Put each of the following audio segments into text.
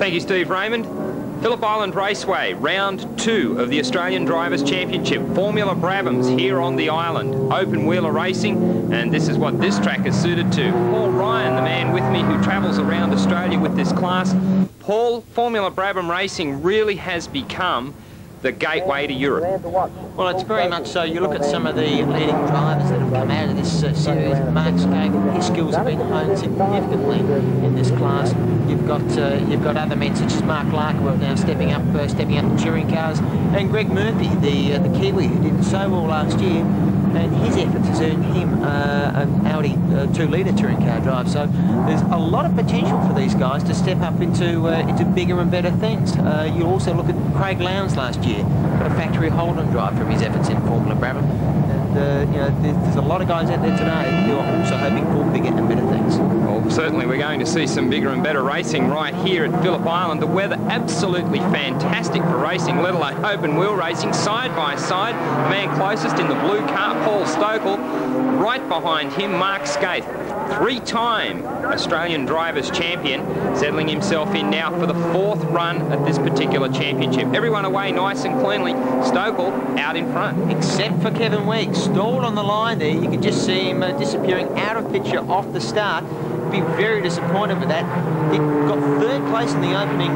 Thank you, Steve Raymond. Phillip Island Raceway, round 2 of the Australian Drivers' Championship. Formula Brabhams here on the island. Open wheeler racing, and this is what this track is suited to. Paul Ryan, the man with me who travels around Australia with this class. Paul, Formula Brabham racing really has become the gateway to Europe. Well, it's very much so. You look at some of the leading drivers that have come out of this series. Mark Skate, his skills have been honed significantly in this class. You've got other men such as Mark Larkwell now stepping up the touring cars, and Greg Murphy, the Kiwi, who did so well last year. And his efforts has earned him an Audi 2-litre touring car drive. So there's a lot of potential for these guys to step up into bigger and better things. You also look at Craig Lowndes last year, got a factory Holden drive from his efforts in Formula Brabham. And you know, there's a lot of guys out there today who are also hoping for bigger and better things. Well, certainly we're going to see some bigger and better racing right here at Phillip Island. The weather absolutely fantastic for racing, let alone open wheel racing, side by side. The man closest in the blue car, Paul Stokel. Right behind him, Mark Skate, 3-time Australian Drivers' Champion, settling himself in now for the 4th run at this particular championship. Everyone away nice and cleanly. Stokel out in front. Except for Kevin Weeks, stalled on the line there. You can just see him disappearing out of picture off the start. Be very disappointed with that. He got 3rd place in the opening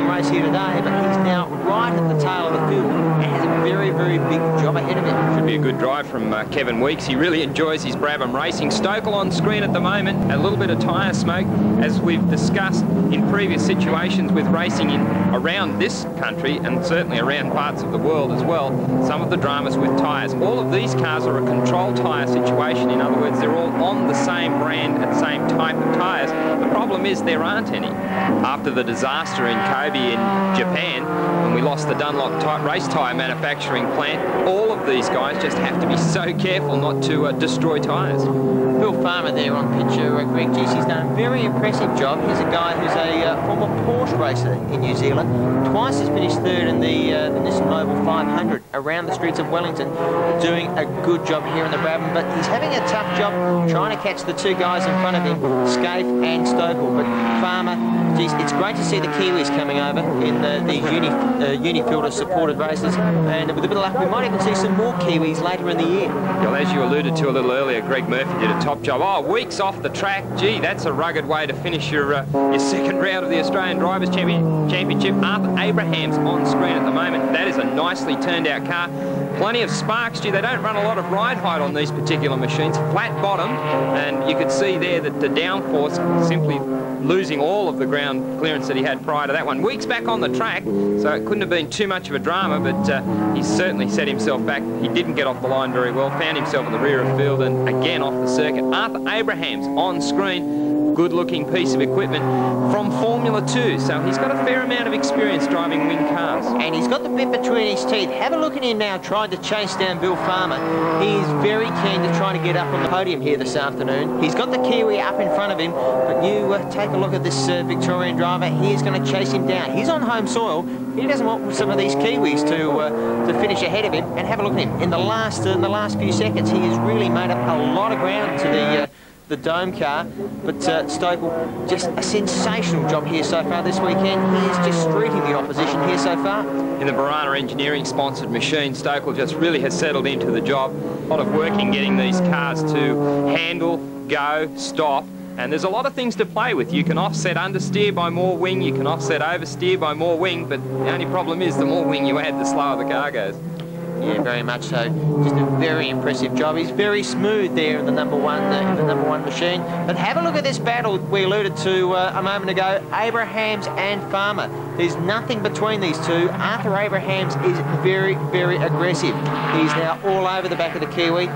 race here today, but he's now right at the tail of the field and has a very, very big job ahead of him. Should be a good drive from Kevin Weeks. He really enjoys his Brabham racing. Stokel on screen at the moment. A little bit of tyre smoke, as we've discussed in previous situations with racing in around this country and certainly around parts of the world as well. Some of the dramas with tyres. All of these cars are a controlled tyre situation. In other words, they're all on the same brand and same type of tyres. The problem is there aren't any. After the disaster in Kobe in Japan, when we lost the Dunlop race tyre manufacturing plant, all of these guys just have to be so careful not to destroy tyres. Bill Farmer there on picture, Greg G's done a very impressive job. He's a guy who's a former Porsche racer in New Zealand. Twice has finished 3rd in the Nissan Mobile 500 around the streets of Wellington, doing a good job here in the Brabham, but he's having a tough job trying to catch the 2 guys in front of him, Scaife and Stokel. But Farmer, geez, it's great to see the Kiwis coming over in these Unifilter supported races, and with a bit of luck we might even see some more Kiwis later in the year. Well, as you alluded to a little earlier, Greg Murphy did a top job. Oh, Weeks off the track. Gee, that's a rugged way to finish your 2nd round of the Australian Drivers' Championship. Arthur Abraham's on screen at the moment. That is a nicely turned out car. Plenty of sparks. Gee, they don't run a lot of ride height on these particular machines. Flat bottom, and you could see there that the downforce simply losing all of the ground clearance that he had prior to that one. Weeks back on the track, so it couldn't have been too much of a drama, but he certainly set himself back. He didn't get off the line very well, found himself in the rear of field and again off the circuit. Arthur Abraham's on screen. Good-looking piece of equipment from Formula 2, so he's got a fair amount of experience driving wing cars. And he's got the bit between his teeth. Have a look at him now trying to chase down Bill Farmer. He is very keen to try to get up on the podium here this afternoon. He's got the Kiwi up in front of him, but you take a look at this Victorian driver. He is going to chase him down. He's on home soil. He doesn't want some of these Kiwis to finish ahead of him. And have a look at him. In the last few seconds, he has really made up a lot of ground to the Dome car, but Stokel, just a sensational job here so far this weekend. He is just streaking the opposition here so far. In the Barana Engineering sponsored machine, Stokel just really has settled into the job. A lot of work in getting these cars to handle, go, stop, and there's a lot of things to play with. You can offset understeer by more wing, you can offset oversteer by more wing, but the only problem is the more wing you add, the slower the car goes. Yeah, very much so. Just a very impressive job. He's very smooth there in the number one machine. But have a look at this battle we alluded to a moment ago. Abrahams and Farmer. There's nothing between these two. Arthur Abrahams is very, very aggressive. He's now all over the back of the Kiwi.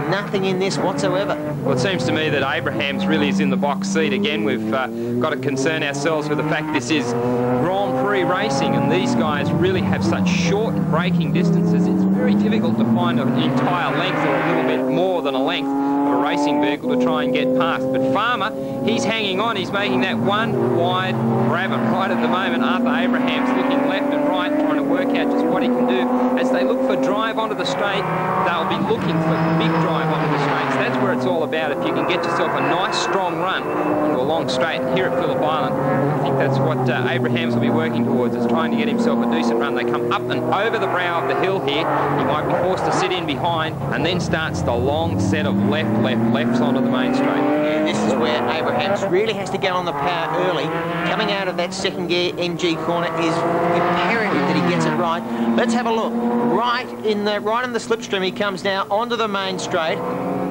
Nothing in this whatsoever. Well, it seems to me that Abrahams really is in the box seat again. We've got to concern ourselves with the fact this is Grand Prix racing, and these guys really have such short braking distances. It's very difficult to find an entire length or a little bit more than a length a racing vehicle to try and get past. But Farmer, he's hanging on. He's making that one wide grab right at the moment. Arthur Abraham's looking left and right, trying to work out just what he can do. As they look for drive onto the straight, they'll be looking for big drive onto the straight. So that's where it's all about. If you can get yourself a nice strong run into a long straight here at Phillip Island, I think that's what Abrahams will be working towards, is trying to get himself a decent run. They come up and over the brow of the hill here. He might be forced to sit in behind, and then starts the long set of lefts onto the main straight. Yeah, this is where Abrahams really has to get on the power early. Coming out of that second gear MG corner is imperative that he gets it right. Let's have a look. Right in the slipstream, he comes now onto the main straight.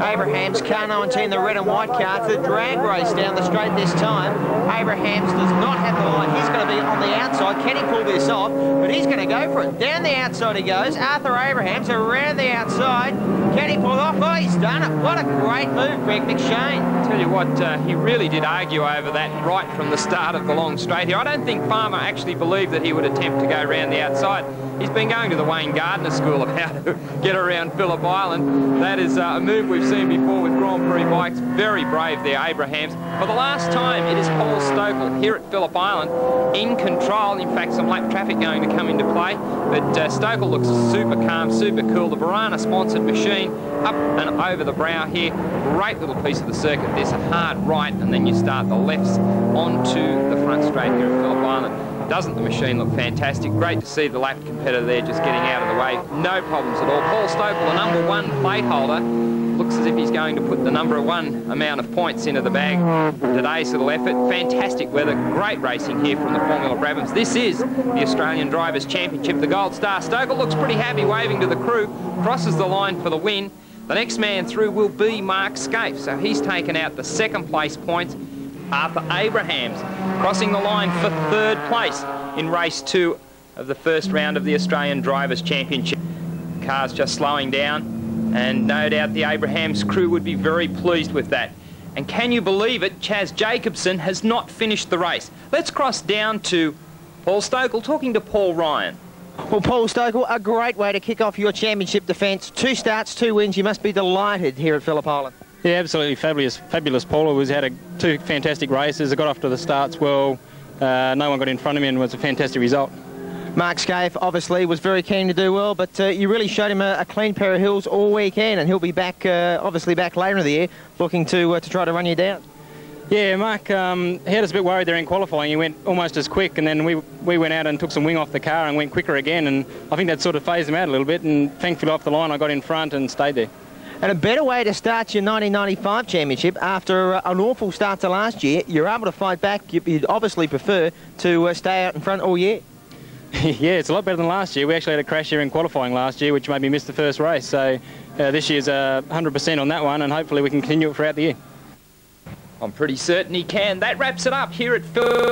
Abrahams, car 19, the red and white car, to the drag race down the straight this time. Abrahams does not have the line. He's going to be on the outside. Can he pull this off? But he's going to go for it. Down the outside he goes. Arthur Abrahams around the outside. Can he pull it off? Oh, he's done it. What a great move, Greg McShane. Tell you what, he really did argue over that right from the start of the long straight here. I don't think Farmer actually believed that he would attempt to go around the outside. He's been going to the Wayne Gardner School of how to get around Phillip Island. That is a move we've seen before with Grand Prix bikes. Very brave there, Abrahams. For the last time, it is Paul Stokel here at Phillip Island in control. In fact, some lap traffic going to come into play. But Stokel looks super calm, super cool. The Barana-sponsored machine up and over the brow here. Great little piece of the circuit. There's a hard right, and then you start the lefts onto the front straight here at Phillip Island. Doesn't the machine look fantastic? Great to see the lap competitor there just getting out of the way. No problems at all. Paul Stokel, the number one plate holder, looks as if he's going to put the number one amount of points into the bag today's little effort. Fantastic weather, great racing here from the Formula Brabhams. This is the Australian Drivers' Championship, the Gold Star. Stokel looks pretty happy, waving to the crew, crosses the line for the win. The next man through will be Mark Scaife, so he's taken out the second place points. Arthur Abrahams crossing the line for third place in race 2 of the first round of the Australian Drivers' Championship. Cars just slowing down, and no doubt the Abrahams crew would be very pleased with that. And can you believe it, Chaz Jacobson has not finished the race. Let's cross down to Paul Stokel talking to Paul Ryan. Well, Paul Stokel, a great way to kick off your championship defence. 2 starts, 2 wins. You must be delighted here at Phillip Island. Yeah, absolutely fabulous Paul. He's had 2 fantastic races. He got off to the starts well. No one got in front of him, and it was a fantastic result. Mark Scaife obviously was very keen to do well, but you really showed him a clean pair of hills all weekend, and he'll be back, obviously back later in the year, looking to try to run you down. Yeah, Mark he had us a bit worried there in qualifying. He went almost as quick, and then we went out and took some wing off the car and went quicker again, and I think that sort of phased him out a little bit, and thankfully off the line I got in front and stayed there. And a better way to start your 1995 championship after an awful start to last year. You're able to fight back. You'd obviously prefer to stay out in front all year. Yeah, it's a lot better than last year. We actually had a crash here in qualifying last year, which made me miss the first race. So this year's 100% on that one, and hopefully we can continue it throughout the year. I'm pretty certain he can. That wraps it up here at Phillip.